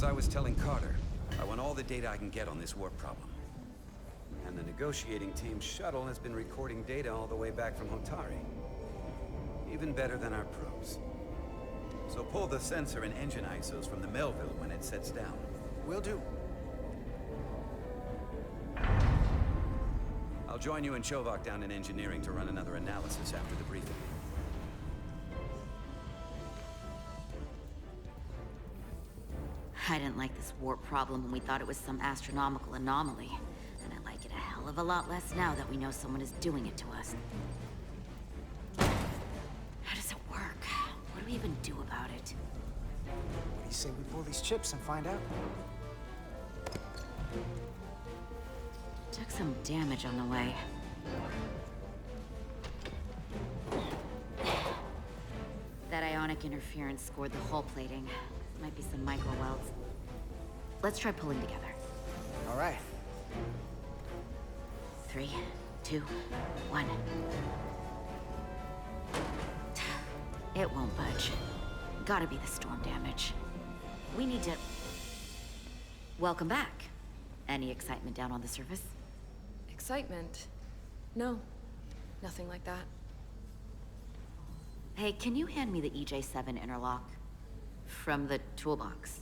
As I was telling Carter, I want all the data I can get on this warp problem. And the negotiating team's shuttle has been recording data all the way back from Hotari. Even better than our probes. So pull the sensor and engine ISOs from the Melville when it sets down. Will do. I'll join you and Chovak down in engineering to run another analysis after the briefing. I didn't like this warp problem when we thought it was some astronomical anomaly. And I like it a hell of a lot less now that we know someone is doing it to us. How does it work? What do we even do about it? What do you say we pull these chips and find out? Took some damage on the way. That ionic interference scored the hull plating. Might be some micro welds. Let's try pulling together. All right. 3, 2, 1. It won't budge. Gotta be the storm damage. We need to... Welcome back. Any excitement down on the surface? Excitement? No. Nothing like that. Hey, can you hand me the EJ7 interlock? From the toolbox.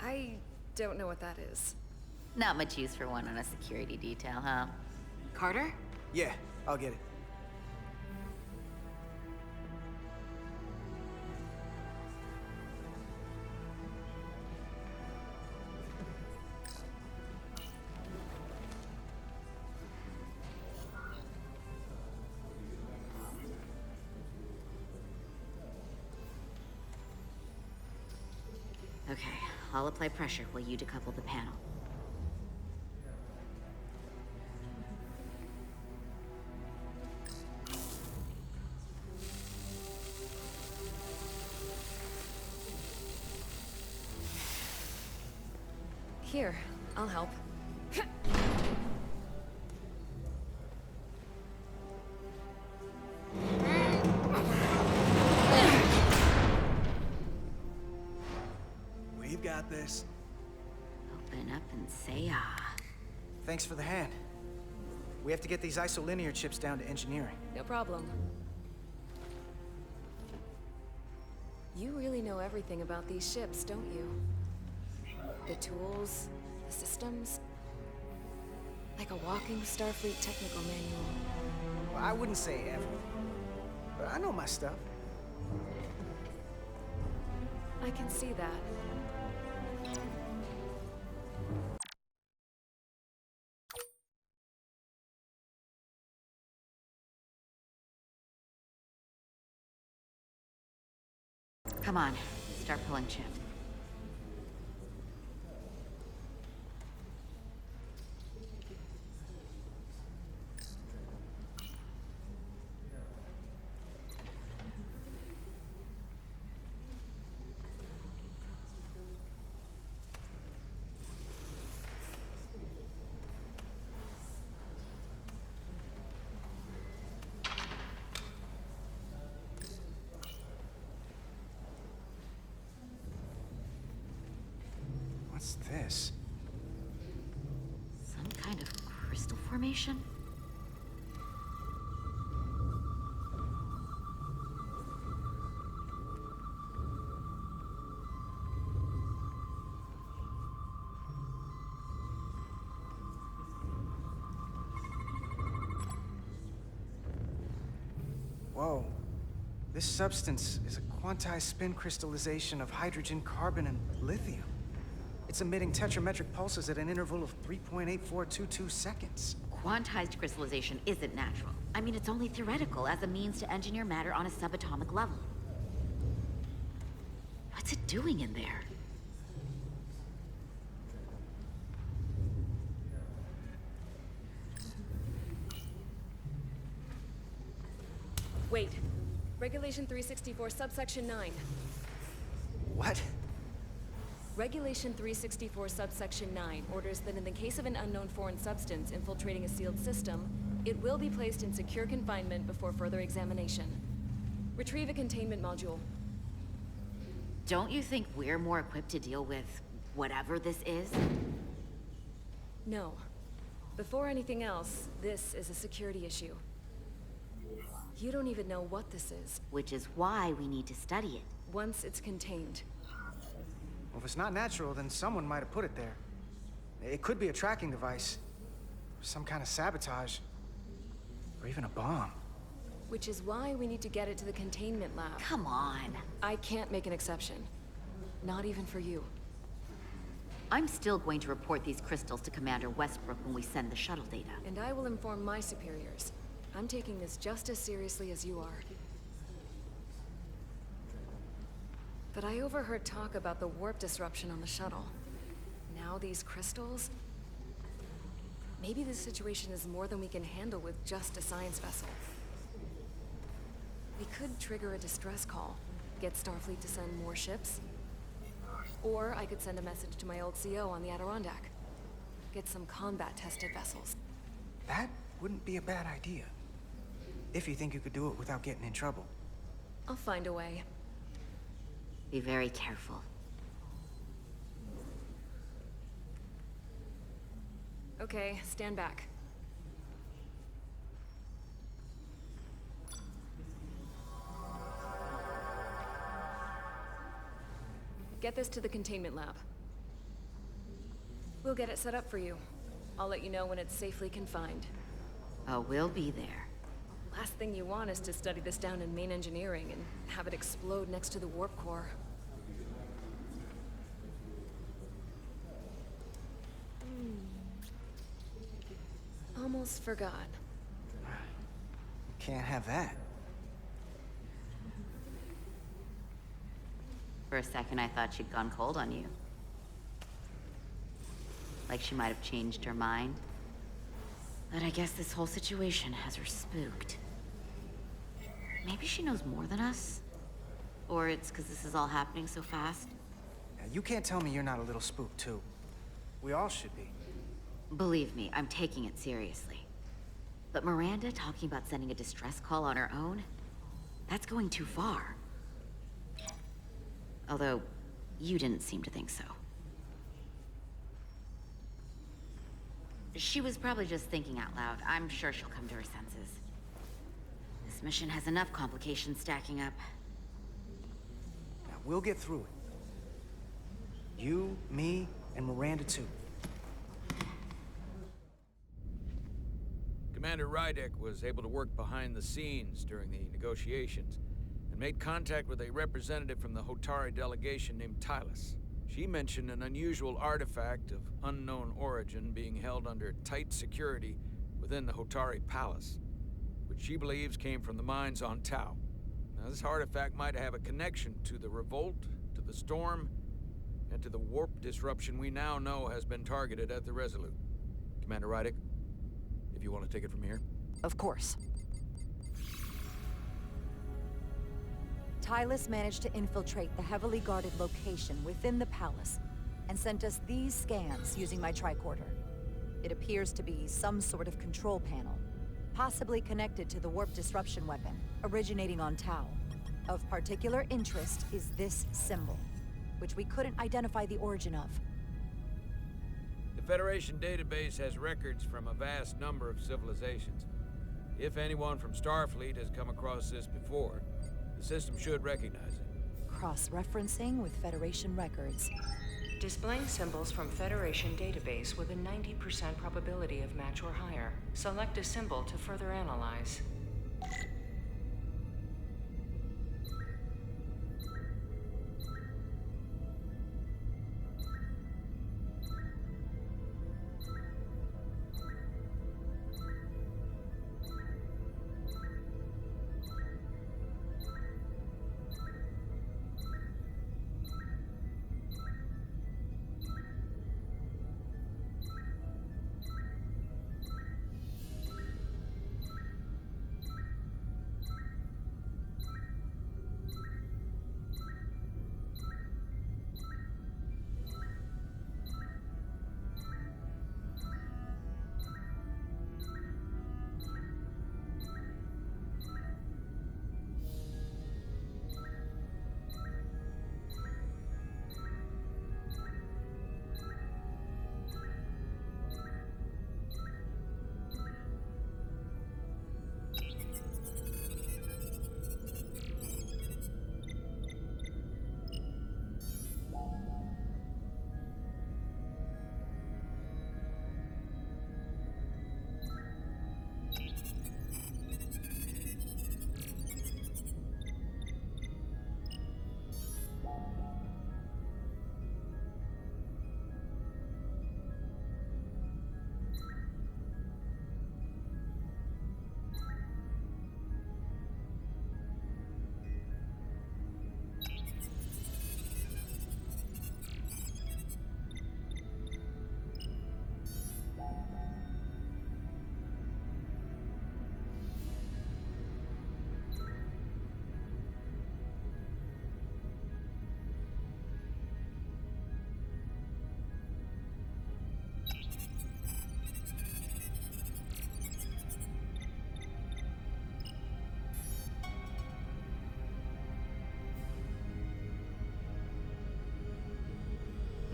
I don't know what that is. Not much use for one on a security detail, huh? Carter? Yeah, I'll get it. Okay, I'll apply pressure while you decouple the panel. Here, I'll help. We've got this. Open up and say ah. Thanks for the hand. We have to get these isolinear chips down to engineering. No problem. You really know everything about these ships, don't you? The tools, the systems. Like a walking Starfleet technical manual. Well, I wouldn't say ever. But I know my stuff. I can see that. Come on, start pulling chip. What's this? Some kind of crystal formation? Whoa. This substance is a quantized spin crystallization of hydrogen, carbon, and lithium. It's emitting tetrametric pulses at an interval of 3.8422 seconds. Quantized crystallization isn't natural. I mean, it's only theoretical as a means to engineer matter on a subatomic level. What's it doing in there? Wait. Regulation 364, subsection 9. What? Regulation 364, subsection 9 orders that in the case of an unknown foreign substance infiltrating a sealed system, it will be placed in secure confinement before further examination. Retrieve a containment module. Don't you think we're more equipped to deal with whatever this is? No. Before anything else, this is a security issue. You don't even know what this is. Which is why we need to study it. Once it's contained. Well, if it's not natural, then someone might have put it there. It could be a tracking device, some kind of sabotage, or even a bomb. Which is why we need to get it to the containment lab. Come on. I can't make an exception. Not even for you. I'm still going to report these crystals to Commander Westbrook when we send the shuttle data. And I will inform my superiors. I'm taking this just as seriously as you are. But I overheard talk about the warp disruption on the shuttle. Now these crystals? Maybe this situation is more than we can handle with just a science vessel. We could trigger a distress call, get Starfleet to send more ships. Or I could send a message to my old CO on the Adirondack. Get some combat-tested vessels. That wouldn't be a bad idea. If you think you could do it without getting in trouble. I'll find a way. Be very careful. Okay, stand back. Get this to the containment lab. We'll get it set up for you. I'll let you know when it's safely confined. Oh, we'll be there. Last thing you want is to study this down in main engineering and have it explode next to the warp core. Almost forgot. Can't have that. For a second, I thought she'd gone cold on you. Like she might have changed her mind. But I guess this whole situation has her spooked. Maybe she knows more than us? Or it's because this is all happening so fast? Now, you can't tell me you're not a little spooked, too. We all should be. Believe me, I'm taking it seriously. But Miranda talking about sending a distress call on her own? That's going too far. Although, you didn't seem to think so. She was probably just thinking out loud. I'm sure she'll come to her senses. This mission has enough complications stacking up. Now, we'll get through it. You, me, and Miranda, too. Commander Rydek was able to work behind the scenes during the negotiations and made contact with a representative from the Hotari delegation named Tylus. She mentioned an unusual artifact of unknown origin being held under tight security within the Hotari Palace, which she believes came from the mines on Tau. Now, this artifact might have a connection to the revolt, to the storm, and to the warp disruption we now know has been targeted at the Resolute. Commander Rydek, if you want to take it from here. Of course. Tylus managed to infiltrate the heavily guarded location within the palace and sent us these scans using my tricorder. It appears to be some sort of control panel, possibly connected to the warp disruption weapon originating on Tau. Of particular interest is this symbol, which we couldn't identify the origin of. The Federation database has records from a vast number of civilizations. If anyone from Starfleet has come across this before, the system should recognize it. Cross-referencing with Federation records. Displaying symbols from Federation database with a 90% probability of match or higher. Select a symbol to further analyze.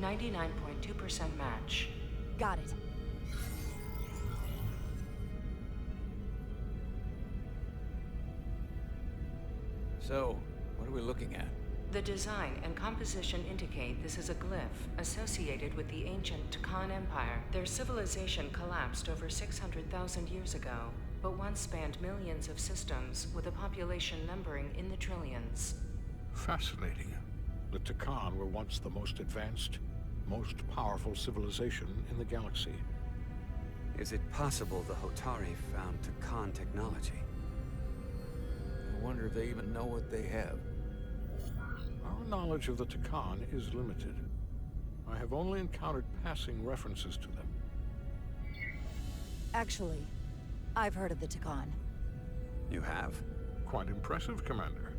99.2% match. Got it. So, what are we looking at? The design and composition indicate this is a glyph associated with the ancient Takan Empire. Their civilization collapsed over 600,000 years ago, but once spanned millions of systems with a population numbering in the trillions. Fascinating. The Takan were once the most advanced, most powerful civilization in the galaxy. Is it possible the Hotari found Takan technology? I wonder if they even know what they have. Our knowledge of the Takan is limited. I have only encountered passing references to them. Actually, I've heard of the Takan. You have? Quite impressive, Commander.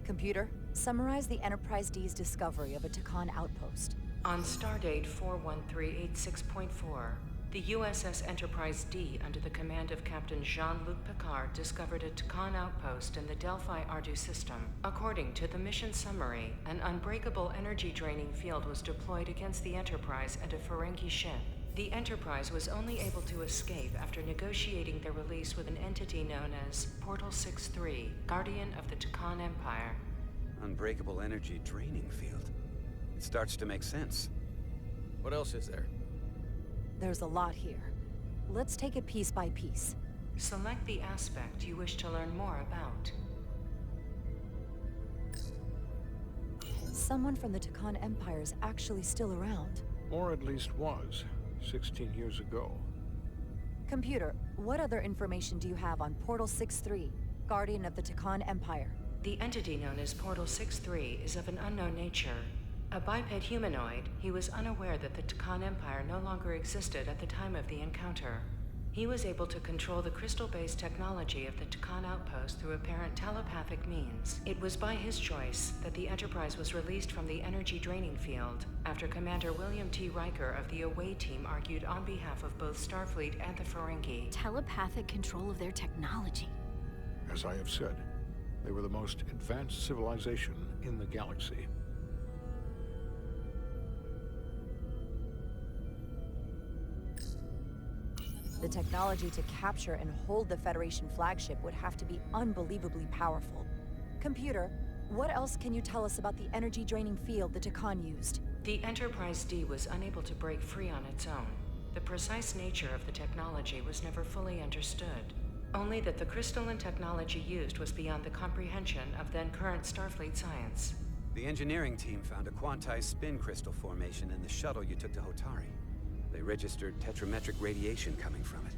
Computer, summarize the Enterprise D's discovery of a Takan outpost. On stardate 41386.4, the USS Enterprise D, under the command of Captain Jean-Luc Picard, discovered a Takan outpost in the Delphi-Ardu system. According to the mission summary, an unbreakable energy-draining field was deployed against the Enterprise and a Ferengi ship. The Enterprise was only able to escape after negotiating their release with an entity known as Portal 6-3, Guardian of the Takan Empire. Unbreakable energy draining field. It starts to make sense. What else is there? There's a lot here. Let's take it piece by piece. Select the aspect you wish to learn more about. Someone from the Takan Empire is actually still around. Or at least was, 16 years ago. Computer, what other information do you have on Portal 6-3, Guardian of the Takan Empire? The entity known as Portal 6-3 is of an unknown nature. A biped humanoid, he was unaware that the Takan Empire no longer existed at the time of the encounter. He was able to control the crystal-based technology of the Takan outpost through apparent telepathic means. It was by his choice that the Enterprise was released from the energy draining field after Commander William T. Riker of the Away Team argued on behalf of both Starfleet and the Ferengi. Telepathic control of their technology. As I have said, they were the most advanced civilization in the galaxy. The technology to capture and hold the Federation flagship would have to be unbelievably powerful. Computer, what else can you tell us about the energy-draining field the Takan used? The Enterprise D was unable to break free on its own. The precise nature of the technology was never fully understood. Only that the crystalline technology used was beyond the comprehension of then-current Starfleet science. The engineering team found a quantized spin crystal formation in the shuttle you took to Hotari. They registered tetrametric radiation coming from it.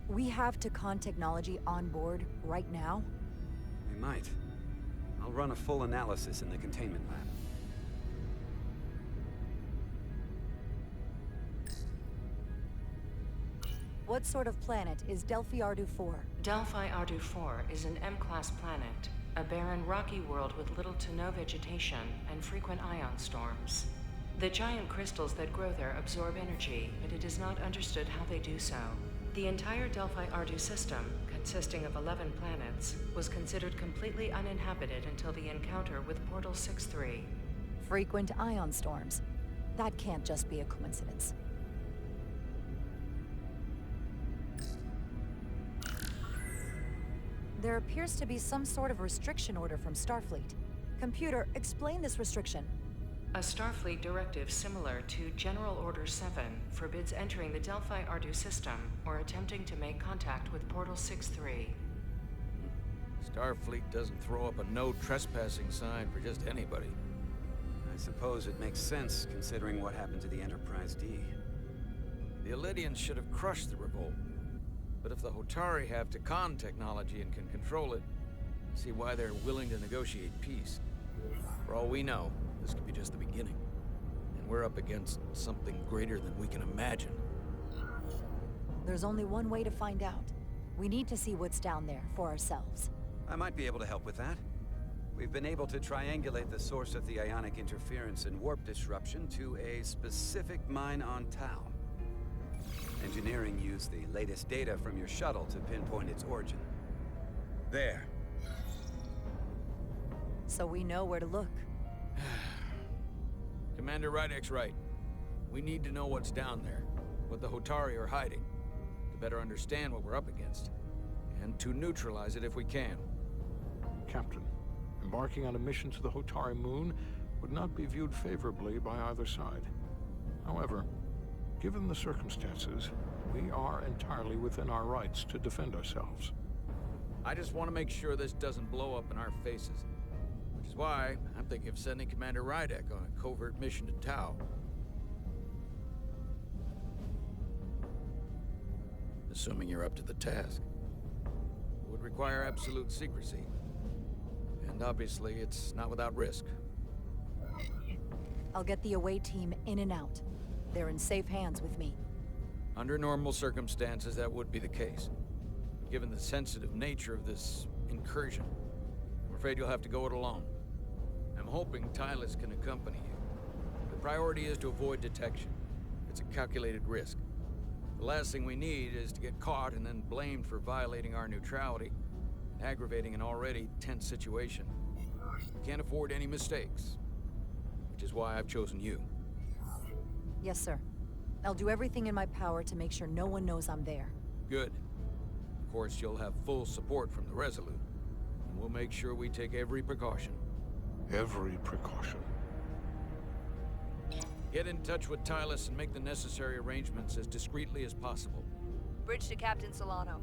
We have Takan technology on board right now? We might. I'll run a full analysis in the containment lab. What sort of planet is Delphi-Ardu 4? Delphi-Ardu 4 is an M-class planet, a barren rocky world with little to no vegetation and frequent ion storms. The giant crystals that grow there absorb energy, but it is not understood how they do so. The entire Delphi-Ardu system, consisting of 11 planets, was considered completely uninhabited until the encounter with Portal 6-3. Frequent ion storms. That can't just be a coincidence. There appears to be some sort of restriction order from Starfleet. Computer, explain this restriction. A Starfleet directive similar to General Order 7 forbids entering the Delphi-Ardu system or attempting to make contact with Portal 6-3. Starfleet doesn't throw up a no trespassing sign for just anybody. I suppose it makes sense, considering what happened to the Enterprise D. The Elydians should have crushed the revolt. But if the Hotari have Takan technology and can control it, I see why they're willing to negotiate peace. For all we know, this could be just the beginning. And we're up against something greater than we can imagine. There's only one way to find out. We need to see what's down there for ourselves. I might be able to help with that. We've been able to triangulate the source of the ionic interference and warp disruption to a specific mine on Tau. Engineering used the latest data from your shuttle to pinpoint its origin. There. So we know where to look. Commander Rydek's right. We need to know what's down there, what the Hotari are hiding, to better understand what we're up against, and to neutralize it if we can. Captain, embarking on a mission to the Hotari moon would not be viewed favorably by either side. However, given the circumstances, we are entirely within our rights to defend ourselves. I just want to make sure this doesn't blow up in our faces. Which is why I'm thinking of sending Commander Rydek on a covert mission to Tau. Assuming you're up to the task. It would require absolute secrecy. And obviously, it's not without risk. I'll get the away team in and out. They're in safe hands with me. Under normal circumstances, that would be the case. Given the sensitive nature of this incursion, I'm afraid you'll have to go it alone. I'm hoping Tylus can accompany you. The priority is to avoid detection. It's a calculated risk. The last thing we need is to get caught and then blamed for violating our neutrality, aggravating an already tense situation. We can't afford any mistakes, which is why I've chosen you. Yes, sir. I'll do everything in my power to make sure no one knows I'm there. Good. Of course, you'll have full support from the Resolute, and we'll make sure we take every precaution. Every precaution. Get in touch with Tylus and make the necessary arrangements as discreetly as possible. Bridge to Captain Solano.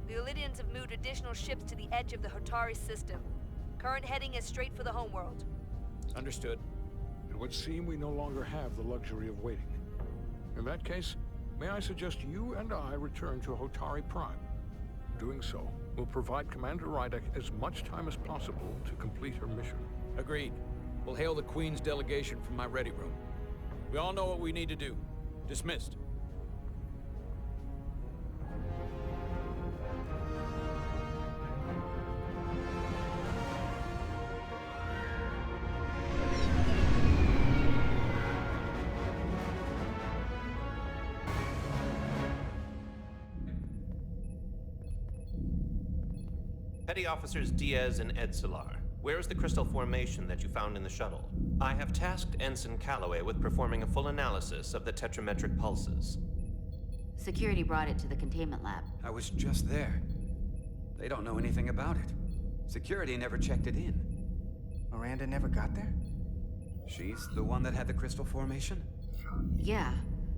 The Illidians have moved additional ships to the edge of the Hotari system. Current heading is straight for the homeworld. Understood. It would seem we no longer have the luxury of waiting. In that case, may I suggest you and I return to Hotari Prime? Doing so will provide Commander Rydek as much time as possible to complete her mission. Agreed. We'll hail the Queen's delegation from my ready room. We all know what we need to do. Dismissed. Petty Officers Diaz and Edsolar, where is the crystal formation that you found in the shuttle? I have tasked Ensign Calloway with performing a full analysis of the tetrametric pulses. Security brought it to the containment lab. I was just there. They don't know anything about it. Security never checked it in. Miranda never got there? She's the one that had the crystal formation? Yeah,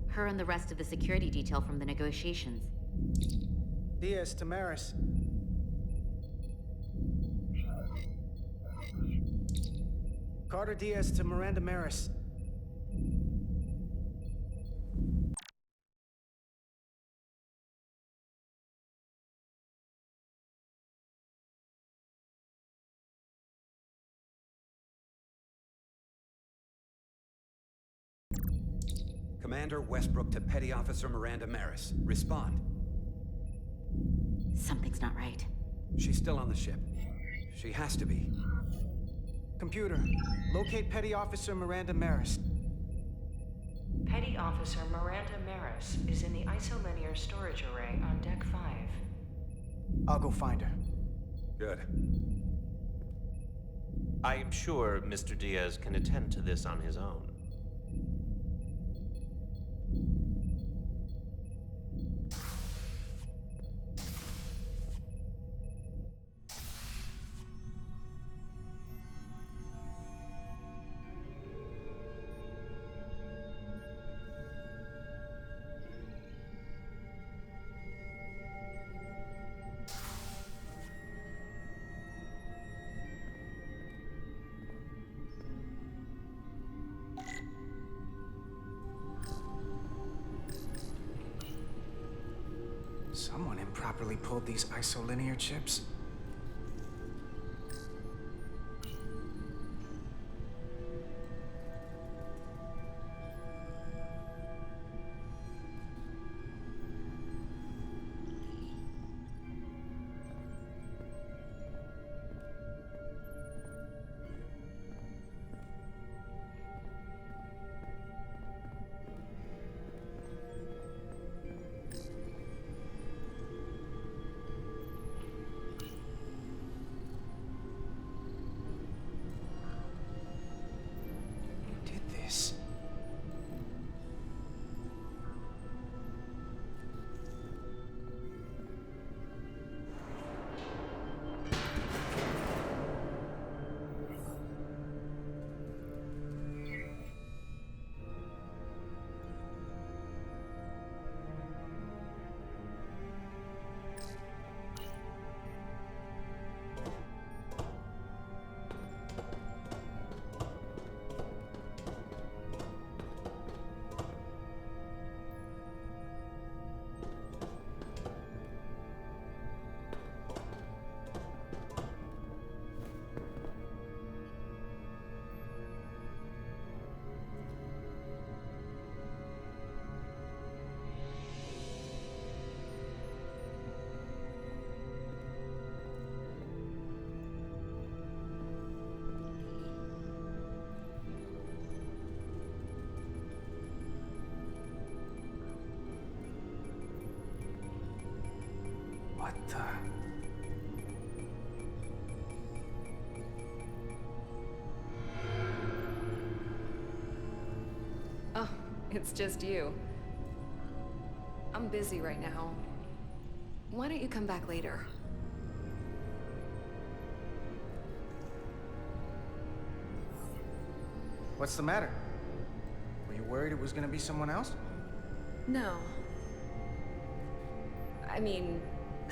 her and the rest of the security detail from the negotiations. Diaz, Tamaris. Carter Diaz to Miranda Maris. Commander Westbrook to Petty Officer Miranda Maris. Respond. Something's not right. She's still on the ship. She has to be. Computer, locate Petty Officer Miranda Maris. Petty Officer Miranda Maris is in the isolinear storage array on Deck 5. I'll go find her. Good. I am sure Mr. Diaz can attend to this on his own. Someone improperly pulled these isolinear chips. the... Oh, it's just you. I'm busy right now. Why don't you come back later? What's the matter? Were you worried it was gonna be someone else? No. I mean,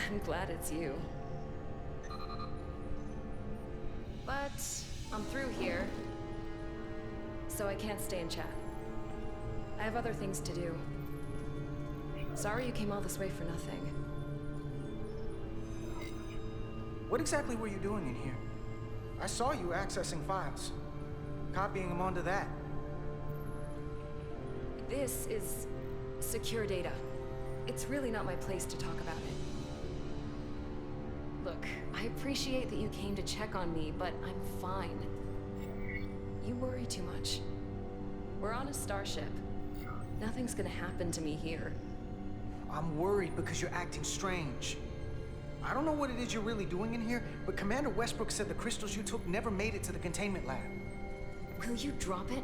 I'm glad it's you. But I'm through here, so I can't stay and chat. I have other things to do. Sorry you came all this way for nothing. What exactly were you doing in here? I saw you accessing files, copying them onto that. This is secure data. It's really not my place to talk about it. Look, I appreciate that you came to check on me, but I'm fine. You worry too much. We're on a starship. Nothing's gonna happen to me here. I'm worried because you're acting strange. I don't know what it is you're really doing in here, but Commander Westbrook said the crystals you took never made it to the containment lab. Will you drop it?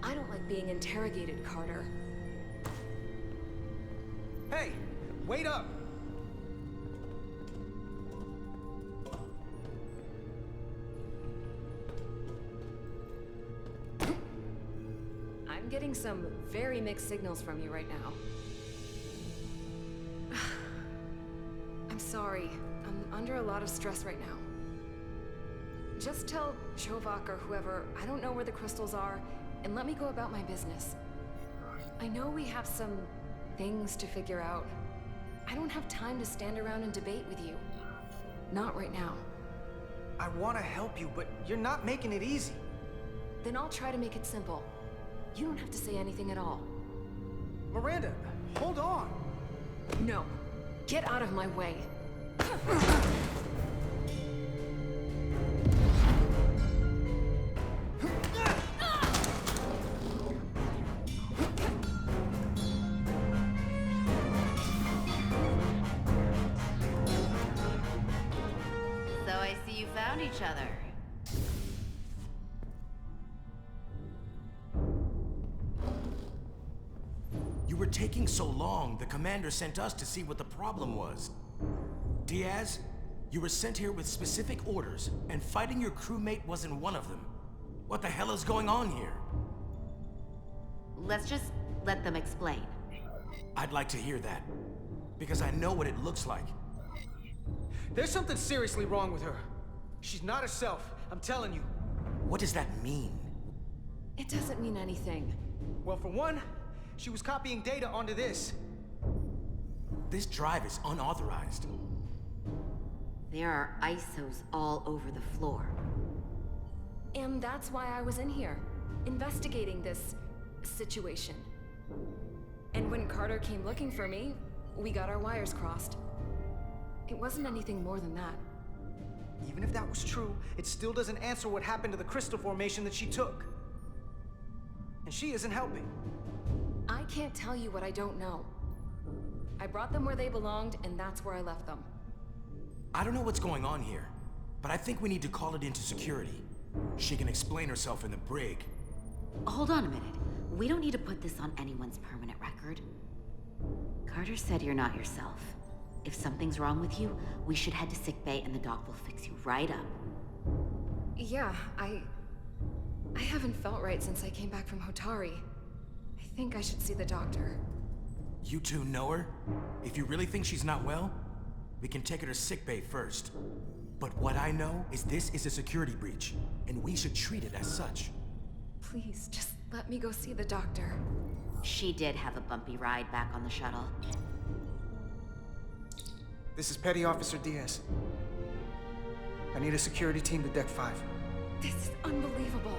I don't like being interrogated, Carter. Hey, wait up! I'm getting some very mixed signals from you right now. I'm sorry. I'm under a lot of stress right now. Just tell Shovak or whoever I don't know where the crystals are, and let me go about my business. I know we have some things to figure out. I don't have time to stand around and debate with you. Not right now. I want to help you, but you're not making it easy. Then I'll try to make it simple. You don't have to say anything at all. Miranda, hold on! No. Get out of my way. So I see you found each other. You were taking so long, the commander sent us to see what the problem was. Diaz, you were sent here with specific orders, and fighting your crewmate wasn't one of them. What the hell is going on here? Let's just let them explain. I'd like to hear that, because I know what it looks like. There's something seriously wrong with her. She's not herself, I'm telling you. What does that mean? It doesn't mean anything. Well, for one, she was copying data onto this. This drive is unauthorized. There are ISOs all over the floor. And that's why I was in here, investigating this situation. And when Carter came looking for me, we got our wires crossed. It wasn't anything more than that. Even if that was true, it still doesn't answer what happened to the crystal formation that she took. And she isn't helping. I can't tell you what I don't know. I brought them where they belonged, and that's where I left them. I don't know what's going on here, but I think we need to call it into security. She can explain herself in the brig. Hold on a minute. We don't need to put this on anyone's permanent record. Carter said you're not yourself. If something's wrong with you, we should head to sickbay and the doc will fix you right up. Yeah, I haven't felt right since I came back from Hotari. I think I should see the doctor. You two know her? If you really think she's not well, we can take her to sickbay first. But what I know is this is a security breach, and we should treat it as such. Please, just let me go see the doctor. She did have a bumpy ride back on the shuttle. This is Petty Officer Diaz. I need a security team to Deck 5. This is unbelievable.